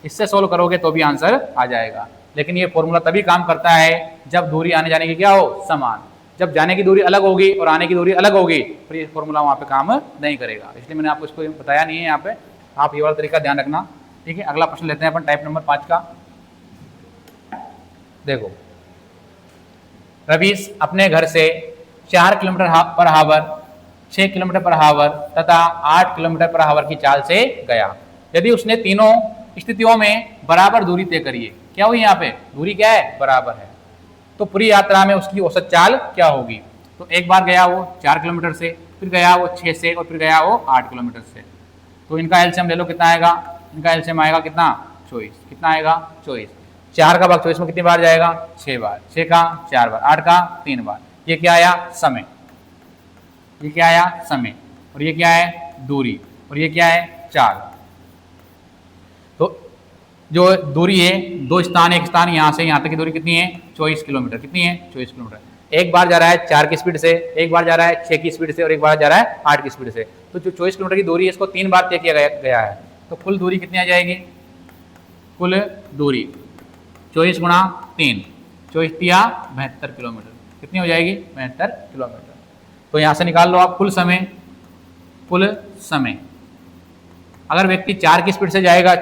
इससे सोल्व करोगे तो भी आंसर आ जाएगा। लेकिन ये फॉर्मूला तभी काम करता है जब दूरी आने जाने की क्या हो समान। जब जाने की दूरी अलग होगी और आने की दूरी अलग होगी फिर ये फॉर्मूला वहाँ पे काम नहीं करेगा। इसलिए मैंने आपको इसको बताया नहीं है यहाँ पे, आप ये वाला तरीका ध्यान रखना। ठीक है, अगला प्रश्न लेते हैं अपन टाइप नंबर 5 का। देखो, रवीश अपने घर से 4 kilometre per hour, 6 kilometre per hour तथा 8 किलोमीटर पर आवर की चाल से गया। यदि उसने तीनों स्थितियों में बराबर दूरी तय करी है, क्या हुई यहाँ पे दूरी क्या है बराबर है, तो पूरी यात्रा में उसकी औसत चाल क्या होगी। तो एक बार गया वो 4 किलोमीटर से, फिर गया वो 6 से और फिर गया वो 8 किलोमीटर से। तो इनका एलसीएम ले लो, कितना आएगा, इनका एलसीएम आएगा कितना 24। कितना आएगा 24। 4 का भाग 24 में कितनी बार जाएगा 6 बार, 6 का 4 बार, 8 का 3 बार। ये क्या आया समय, ये क्या आया समय, और ये क्या है दूरी, और ये क्या है चाल। तो जो दूरी है दो स्थान, एक स्थान यहाँ से यहाँ तक की दूरी कितनी है 24 किलोमीटर। कितनी है 24 किलोमीटर। एक बार जा रहा है 4 की स्पीड से, एक बार जा रहा है 6 की स्पीड से और एक बार जा रहा है 8 की स्पीड से। तो जो 24 किलोमीटर की दूरी है इसको 3 बार तय किया गया है। तो कुल दूरी कितनी आ जाएगी, कुल दूरी 24 गुणा 3, 24 तिया 72 किलोमीटर। कितनी हो जाएगी 72 किलोमीटर। तो यहाँ से निकाल लो आप कुल समय। कुल समय अगर व्यक्ति 4 की स्पीड से जाएगा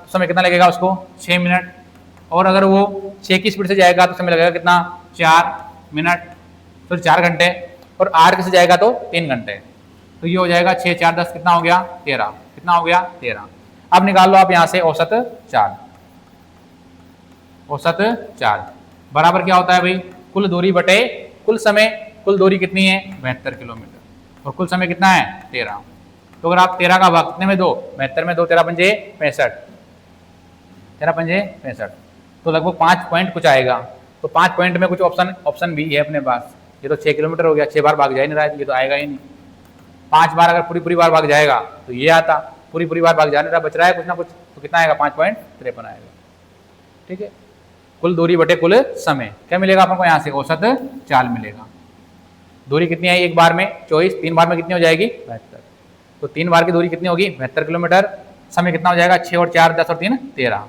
तो समय कितना लगेगा उसको 6 मिनट, और अगर वो 6 की स्पीड से जाएगा तो समय लगेगा कितना 4 मिनट, फिर 4 घंटे, और 8 से जाएगा तो 3 घंटे। तो ये हो जाएगा 6 4 10 कितना हो गया 13। कितना हो गया 13। अब निकाल लो आप यहाँ से औसत चाल। औसत चाल बराबर क्या होता है भाई, कुल दूरी बटे कुल समय। कुल दूरी कितनी है 72 किलोमीटर और कुल समय कितना है 13। तो अगर आप 13 का भाग कितने में दो 72 में दो, 13 पंजे 65, 13 पंजे 65, तो लगभग 5 पॉइंट कुछ आएगा। तो 5 पॉइंट में कुछ ऑप्शन भी है अपने पास। ये तो 6 किलोमीटर हो गया, 6 बार भाग जा ही नहीं रहा है, ये तो आएगा ही नहीं। 5 बार अगर पूरी बार भाग जाएगा तो ये आता, पूरी बार भाग जा नहीं रहा, बच रहा है कुछ ना कुछ, तो कितना आएगा 5.53 आएगा। ठीक है, कुल दूरी बटे कुल समय क्या मिलेगा अपन को यहाँ से औसत चाल मिलेगा। दूरी कितनी आई एक बार में 24, 3 बार में कितनी हो जाएगी 72। तो 3 बार की दूरी कितनी होगी 72 किलोमीटर। समय कितना हो जाएगा 6 और 4 10 और 3 13।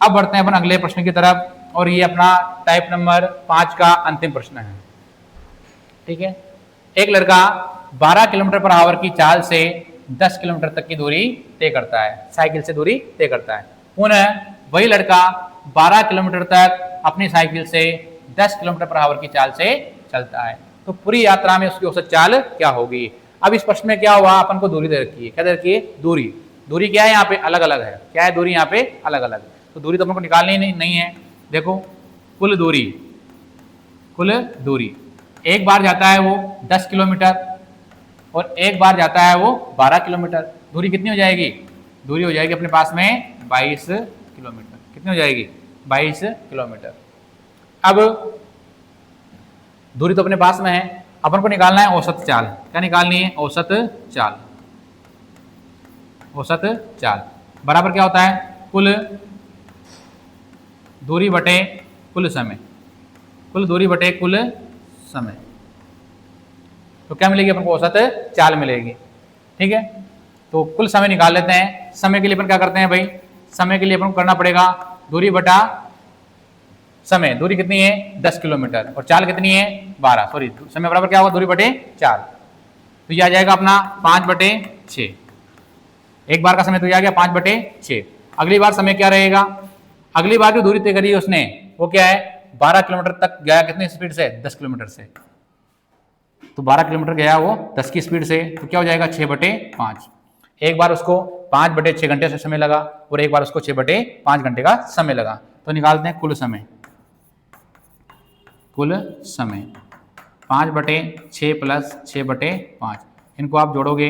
अब बढ़ते हैं अपन अगले प्रश्न की तरफ, और ये अपना टाइप नंबर 5 का अंतिम प्रश्न है। ठीक है, एक लड़का 12 किलोमीटर पर आवर की चाल से 10 किलोमीटर तक की दूरी तय करता है, साइकिल से दूरी तय करता है। पुनः वही लड़का 12 किलोमीटर तक अपनी साइकिल से 10 किलोमीटर पर आवर की चाल से चलता है। तो पूरी यात्रा में उसकी औसत चाल क्या होगी। अब इस प्रश्न में क्या हुआ, अपन को दूरी दे रखी है, क्या दे रखी है, दूरी। दूरी क्या है यहाँ पे, अलग अलग है, क्या है दूरी यहाँ पे अलग अलग। तो दूरी तो अपन को निकालनी नहीं है। देखो कुल दूरी एक बार जाता है वो 10 किलोमीटर और एक बार जाता है वो 12 किलोमीटर। दूरी कितनी हो जाएगी, दूरी हो जाएगी अपने पास में 22 किलोमीटर। कितनी हो जाएगी, 22 किलोमीटर। अब दूरी तो अपने पास में है, अपन को निकालना है औसत चाल। क्या निकालनी है, औसत चाल। औसत चाल बराबर क्या होता है, कुल दूरी बटे कुल समय। कुल दूरी बटे कुल समय, तो क्या मिलेगी अपन को, औसत चाल मिलेगी। ठीक है, तो कुल समय निकाल लेते हैं। समय के लिए अपन क्या करते हैं भाई, समय के लिए अपन को करना पड़ेगा दूरी बटा समय। दूरी कितनी है, 10 किलोमीटर और चाल कितनी है 12, सॉरी समय बराबर क्या होगा, दूरी बटे चाल। तो ये आ जाएगा अपना 5/6। एक बार का समय तो ये आ गया 5/6। अगली बार समय क्या रहेगा, अगली बार जो दूरी तय करी है उसने वो क्या है, 12 किलोमीटर तक गया। कितनी स्पीड से, 10 किलोमीटर से। तो 12 किलोमीटर गया वो 10 की स्पीड से, तो क्या हो जाएगा 6/5। एक बार उसको 5/6 घंटे से समय लगा और एक बार उसको 6/5 घंटे का समय लगा। तो निकालते हैं कुल समय। कुल समय 5/6 प्लस 6/5, इनको आप जोड़ोगे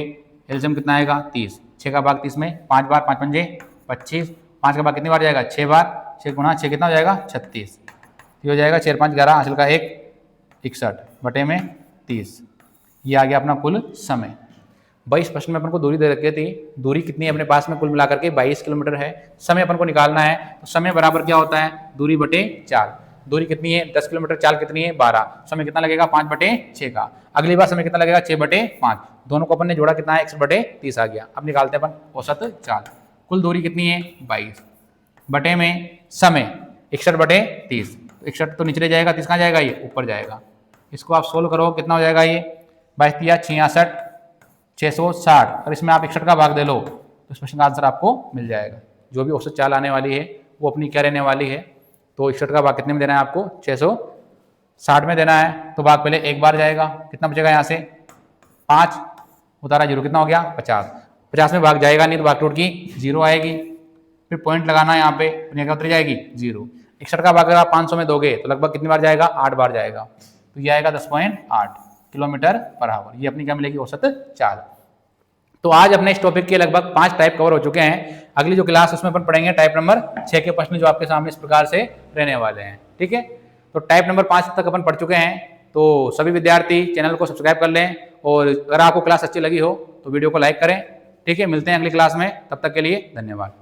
एलसीएम कितना आएगा 30। 6 का भाग 30 में 5 बार, 5 पंजे 25, 5 का भाग कितनी बार जाएगा 6 बार, 6 गुणा 6 कितना हो जाएगा 36। ये हो जाएगा 4 5 11 हासिल का 1 61 बटे में 30। ये आ गया अपना कुल समय। 22 प्रश्न में अपन को दूरी दे रखी थी, दूरी कितनी है अपने पास में कुल मिलाकर के 22 किलोमीटर है। समय अपन को निकालना है, तो समय बराबर क्या होता है, दूरी बटे चाल। दूरी कितनी है 10 किलोमीटर, चाल कितनी है 12, समय कितना लगेगा 5/6 का। अगली बार समय कितना लगेगा 6/5, दोनों को अपन ने जोड़ा कितना है 1/30 आ गया। अब निकालते हैं अपन औसत चाल। कुल दूरी कितनी है 22 बटे में समय 61/30। 61 तो नीचे जाएगा, 30 कहाँ जाएगा, ये ऊपर जाएगा। इसको आप सोल्व करो, कितना हो जाएगा ये 22 66 660, और इसमें आप 61 का भाग दे लो तो इस प्रश्न का आंसर आपको मिल जाएगा। जो भी औसत चाल आने वाली है वो अपनी क्या रहने वाली है, तो 61 का भाग कितने में देना है आपको 660 में देना है। तो भाग पहले एक बार जाएगा, कितना बचेगा यहाँ से 5 उतारा 0, कितना हो गया 50। 50 में भाग जाएगा नहीं तो भाग टूट की 0 आएगी, फिर पॉइंट लगाना है यहाँ पे, क्या उतर जाएगी 0। 61 का भाग अगर आप 500 में दोगे तो लगभग कितनी बार जाएगा 8 बार जाएगा, तो ये आएगा 10.8 किलोमीटर पर आवर। ये अपनी क्या मिलेगी औसत चाल। तो आज अपने इस टॉपिक के लगभग 5 टाइप कवर हो चुके हैं। अगली जो क्लास उसमें अपन पढ़ेंगे टाइप नंबर 6 के प्रश्न जो आपके सामने इस प्रकार से रहने वाले हैं। ठीक है, तो टाइप नंबर 5 तक अपन पढ़ चुके हैं। तो सभी विद्यार्थी चैनल को सब्सक्राइब कर लें, और अगर आपको क्लास अच्छी लगी हो तो वीडियो को लाइक करें। ठीक है, मिलते हैं अगली क्लास में, तब तक के लिए धन्यवाद।